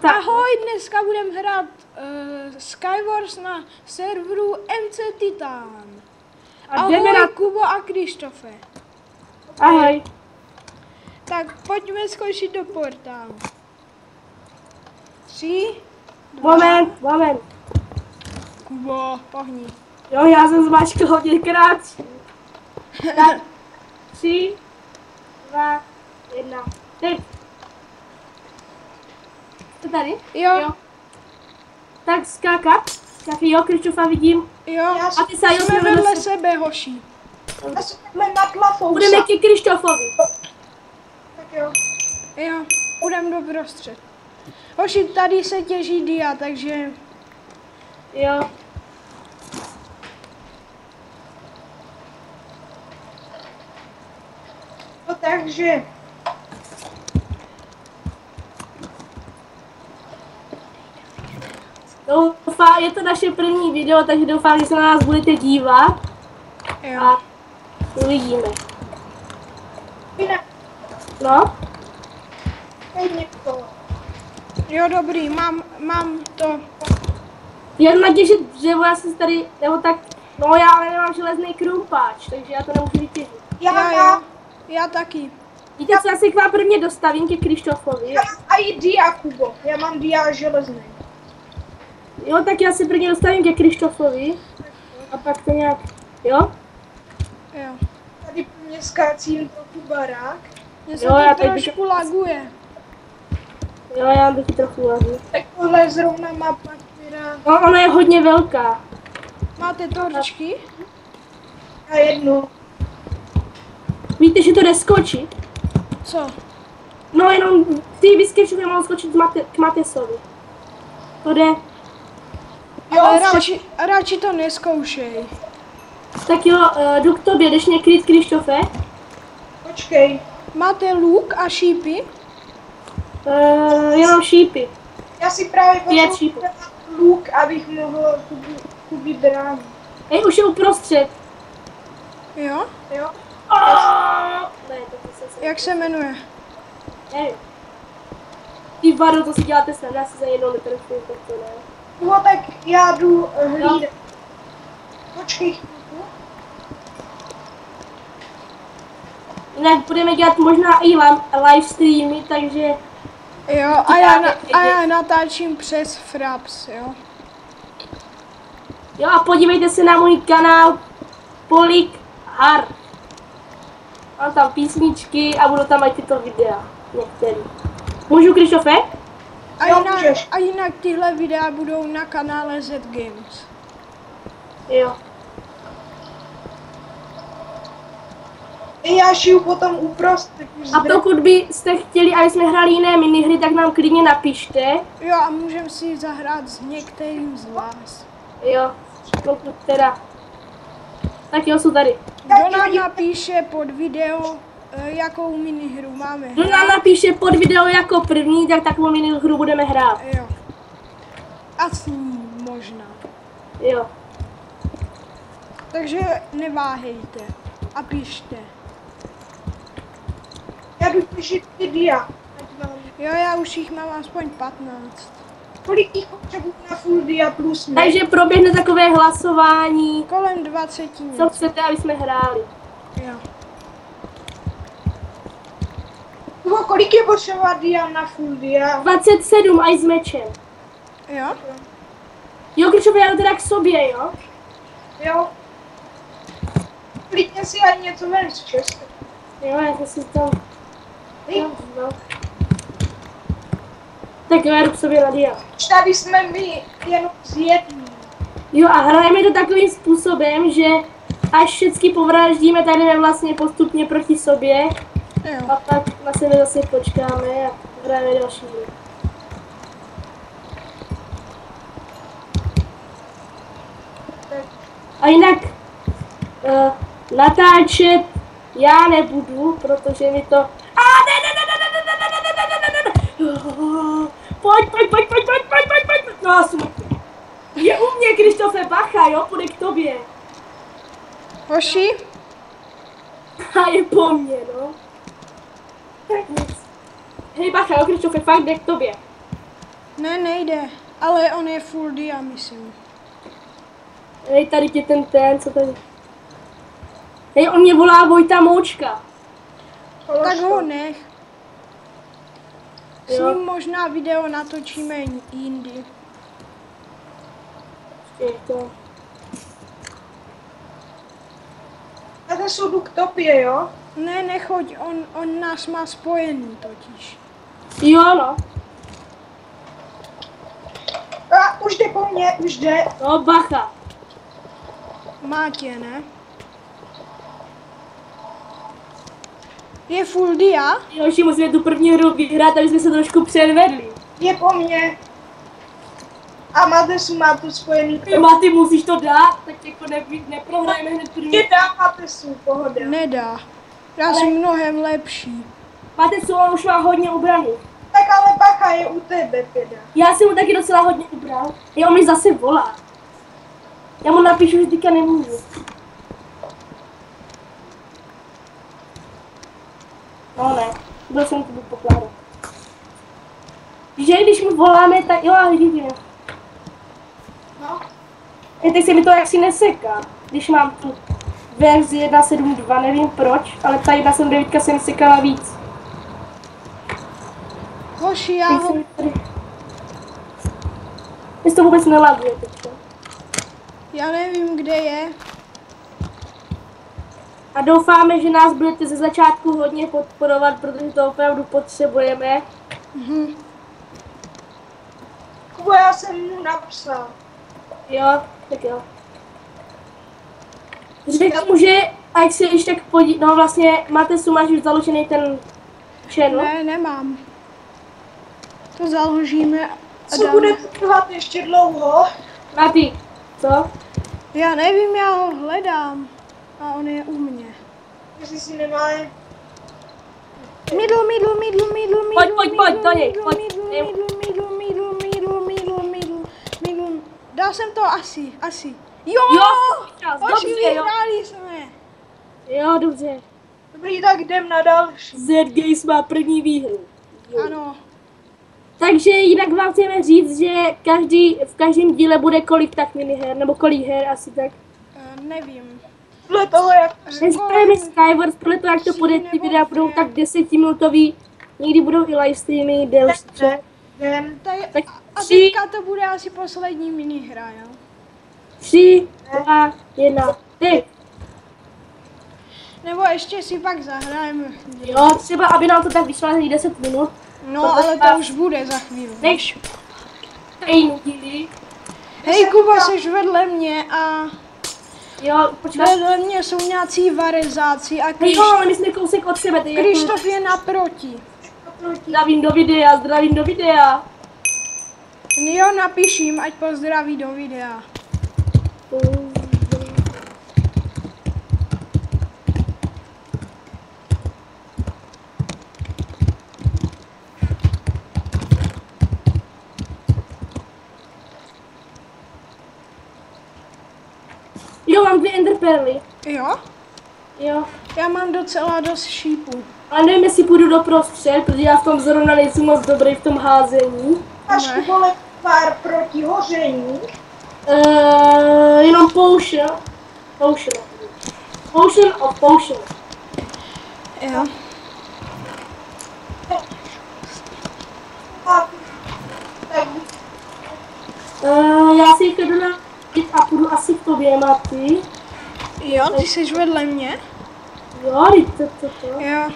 tak. Ahoj, dneska budeme hrát Skywars na serveru MC Titan. Ahoj, Kubo a Krištofe. Ahoj. Tak pojďme skočit do portálu. 3, 2... Moment. Kubo, pohni. Jo, já jsem zmáčkl hodněkrát. Tak, 3, 2, 1, teď. Jste tady? Jo. Tak skákat. Jo, Krištofa vidím. Jo, a ty se jsme vedle sebe, hoši. Jsme nad Lafousa. Budeme ke Krištofovi. Tak jo. Jo, budeme doprostřed. Hoši, tady se těží dia, takže... Jo. No takže... Doufám, je to naše první video, takže doufám, že se na nás budete dívat. Jo. A uvidíme. Jinak, No? někdo. Jo, dobrý, mám to. Jen natěžit dřevo, já jsem tady, nebo tak, no já ale nemám železný krumpáč, takže já to nemůžu vytěžit. Já taky. Víte co, já se k vám prvně dostavím ke Krištofovi. Já mám i dia, Kubo. Já mám dia železný. Jo, tak já se prvně dostavím ke Krištofovi. A pak to nějak, jo? Jo. Tady po mě skácím trochu barák. Mně se Jo, já to teď trošku laguje. Jo, já bych trochu lezl. Tak tohle je zrovna mapa, která... No, ona je hodně velká. Máte torčky? A jednu. Víte, že to jde skočit? Co? No, jenom ty vyskečové mohou skočit k Matesovi. To jde. Jo, Ale radši to neskoušej. Tak jo, jdu k tobě, jdeš mě kryt, Krištofe? počkej. Máte luk a šípy? Jenom šípy. Já si právě 5 šípů. luk, abych mohl Kuby bránit. Hej, už je uprostřed. Jo? Jo? Ne, to se Jak se jmenuje? nevím. Ty vado, to si děláte snad, já si za jednou netrefím, tak to ne. No tak já jdu hlídat. Počkej chvíli. Jinak budeme dělat možná i live streamy, takže... Jo, a já natáčím přes Fraps, jo. Jo a podívejte se na můj kanál Polik Hard. Mám tam písničky a budou tam i tyto videa. Některý. Můžu, Krištofe? A jinak tyhle videa budou na kanále Z Games. Jo. Já šiju potom uprostřed. A pokud byste chtěli, aby jsme hráli jiné minihry, tak nám klidně napište. Jo, a můžeme si zahrát s některým z vás. Jo, pokud teda. Tak jo, jsou tady. Kdo nám napíše pod video, jakou minihru máme Kdo hrát. nám napíše pod video jako první, tak takovou minihru budeme hrát. Jo. Asi možná. Jo. Takže neváhejte a píšte. Já jdu těžit ty dia. Jo, já už jich mám aspoň 15. Kolik jich potřebuji na full dia plus ne? Takže proběhne takové hlasování. Kolem 20 Co něco. chcete, aby jsme hráli? Jo. Kolik je potřeba dia na full dia? 27 a i s mečem. Jo? Jo, Krištofe, já jdu teda k sobě, jo? Jo. Klidně si ani něco ven z Česka. Jo, já si to... Hej, No. Tak jo, já jdu k sobě na dia. tady jsme my jenom z jedním. Jo a hrajeme to takovým způsobem, že až všechny povraždíme, tak jdeme vlastně postupně proti sobě. Jo. A pak na sebe zase počkáme a hrajeme další hry. A jinak natáčet já nebudu, protože mi to... Pojď. No, smutně. Je u mě, Krištofe, bacha, jo, půjde k tobě. Hoši? A je po mně, no. Tak nic. Hej, bacha, jo, Krištofe, fakt jde k tobě. Ne, nejde. Ale on je full dia, myslím. Hej, tady tě ten, co tady? Hej, on mě volá Vojta Moučka. Tak ho nech. S Jo. ním možná video natočíme jindy. To. A ten jsou jdu k tobě, jo? Ne, nechoď, on nás má spojený totiž. Jo, no. A už jde po mně, už jde. No, bacha. Má tě, ne? Je full dia? Jo, že musíme tu první hru vyhrát, aby jsme se trošku předvedli. Je po mně. A Matesu má tu spojený. Ty musíš to dát, tak jako neprohrajeme hned první. Je dá Matesu, pohoda. Nedá. Já jsem mnohem lepší. Matesu, on už má hodně obrany. Tak ale bacha je u tebe teda. Já jsem mu taky docela hodně ubral. On mi zase volá. Já mu napíšu, že teďka nemůžu. No ne, byl jsem to pokládat. Že když mu voláme, tak jo, ale vidím. No. Teď se mi to jaksi neseká, když mám tu verzi 1.7.2, nevím proč, ale ta 1.7.9 se mi sekala víc. Hoši, já Teď ho... se mi tady... Mně to vůbec nelaguje teďka. Já nevím, kde je. A doufáme, že nás budete ze začátku hodně podporovat, protože to opravdu potřebujeme. Kubo, já jsem mu napsal. Jo, tak jo. Řekl mu, že ať se ještě tak podí... No vlastně, Matesu, máš už založený ten channel? Ne, nemám. To založíme a Co dám. bude trvat ještě dlouho? Mati, co? Já nevím, já ho hledám. A on je u mě. Jestli si nemá... Midl. Pojď, do něj, pojď. Midl. Dal jsem to asi. Jo! čas, Hoši, dobře, jo. vyhráli jsme. Jo, dobře. Dobrý, tak jdem na další. Z-Games má první výhru. Ano. Takže jinak vám chceme říct, že v každém díle bude kolik tak miniher, nebo kolik her asi tak. Nevím. Podle toho, jak... Nezapomeňme Skywars, podle toho, jak to bude, ty videa budou tak 10minutový, někdy budou i livestreamy delší. Jdem. Tak A 3, teďka to bude asi poslední minihra, jo? 3, 2, 1, teď. Nebo ještě si pak zahrajeme. Jo, třeba, aby nám to tak vyšlo za 10 minut. No, ale to už bude za chvíli. Než stejný díly. Hej, Kuba, jsi vedle mě a Jo, počkej. vedle mě jsou nějací varezáci a Hej, jo, ale my jsme kousek od sebe. Teď Krištof je naproti. Zdravím do videa. Jo, napíš jim, ať pozdraví do videa. Jo, mám 2 enderperly. Jo? Jo. Já mám docela dost šípů. Ale nevím, jestli půjdu doprostřed, protože já v tom zrovna nejsem moc dobrý v tom házení. Máš Ne. vole pár proti hoření. Jenom potion. Potion of potion. Jo. A... Tak, Já si jich jdu na a půjdu asi k tobě, Mati. Jo, ty jsi vedle mě? Jo, teď to. Jo.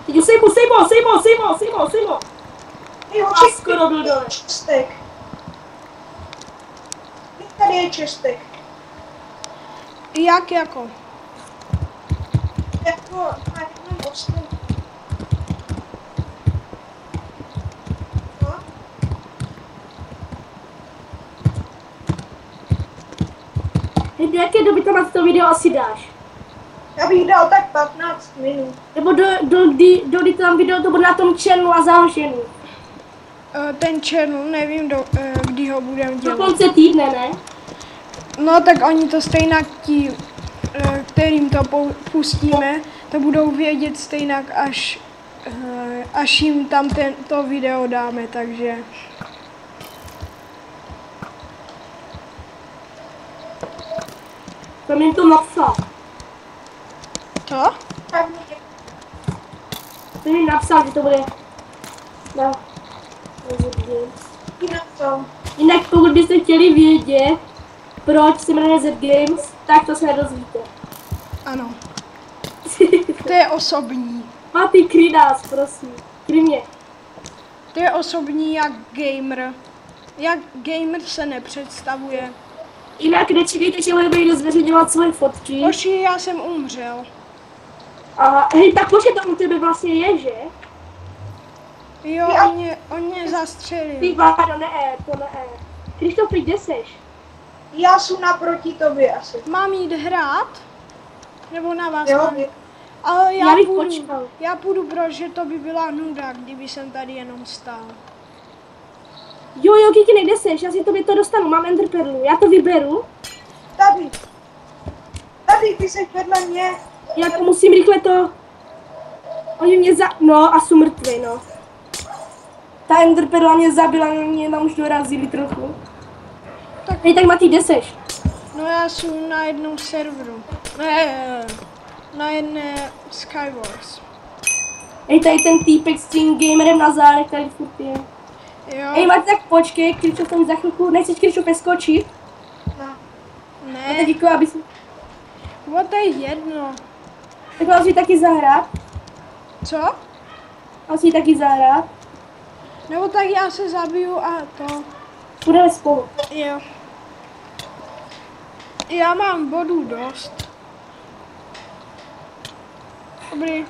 Teď už sejmo. jo, A skoro byl dole. čestek. Tady je čestek. Jak jako? Jako, máš jenom ostem. No. Do jaké doby tam na to video asi dáš? Já bych dal tak 15 minut. Nebo kdy tam video to bude na tom channelu a založený? Ten channel, nevím, kdy ho budeme Do dělat. konce týdne, ne? No tak oni to stejně ti, kterým to pustíme, to budou vědět stejně až až jim tam to video dáme, takže. Jsem jim to napsal. Co? Jsem jim napsal, že to bude na Jinak pokud byste chtěli vědět, proč se jmenuje Z Games, tak to se nedozvíte. Ano. To je osobní. A ty kryj nás, prosím. Kryj mě. To je osobní jak gamer. Jak gamer se nepředstavuje. Jinak nečekejte, že bude někdo zveřejňovat svoje fotky. Hoši, já jsem umřel. Aha, hej, tak počkej, to u tebe vlastně je, že? Jo, on mě zastřelil. Ty vádo, ne, to ne. Krištof, kde seš? Já jsem naproti tobě asi. Mám jít hrát? Nebo na vás? Jo, Ale Já bych počkal. já půjdu, protože to by byla nuda, kdyby jsem tady jenom stál. Jo, Kiki, kde seš? Já si tobě to dostanu, mám enderperlu. Já to vyberu. Tady. Tady, ty jsi vedle mě. Já to musím rychle to... Oni mě No, a jsou mrtvý, no. Ta enderperla mě zabila, mě tam už dorazili trochu. Tak. Hej, tak Matý, kde seš? No já jsem na jednom serveru. Ne, na jedné Skywars. Hej, tady ten týpek s tím gamerem na zádech, tady furt je. Jo. Hej, Matý, tak počkej, Krištof tam za chvilku, nechceš Krištof peskočit? No. Ne, No tak děkuji, aby si... to je jedno. Tak mám si taky zahrát. Co? Mám si taky zahrát. Nebo tak já se zabiju a to. Budeme spolu. Jo. Já mám bodů dost. Dobrý.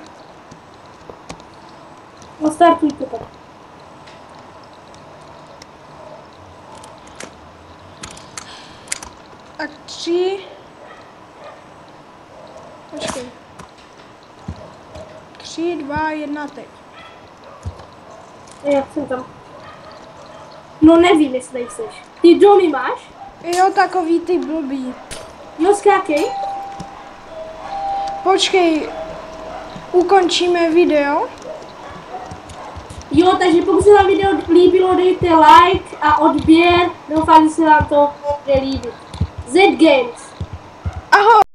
No startuj to tak. Tak 3. Počkej. 3, 2, 1, teď. Jak jsem tam? No nevím, jestli tady seš. Ty domy máš? Jo, takový ty blbý. Jo, skákej. Počkej, ukončíme video. Jo, takže pokud se vám video líbilo, dejte like a odběr. Doufám, že se vám to bude líbit. Z Games. Ahoj!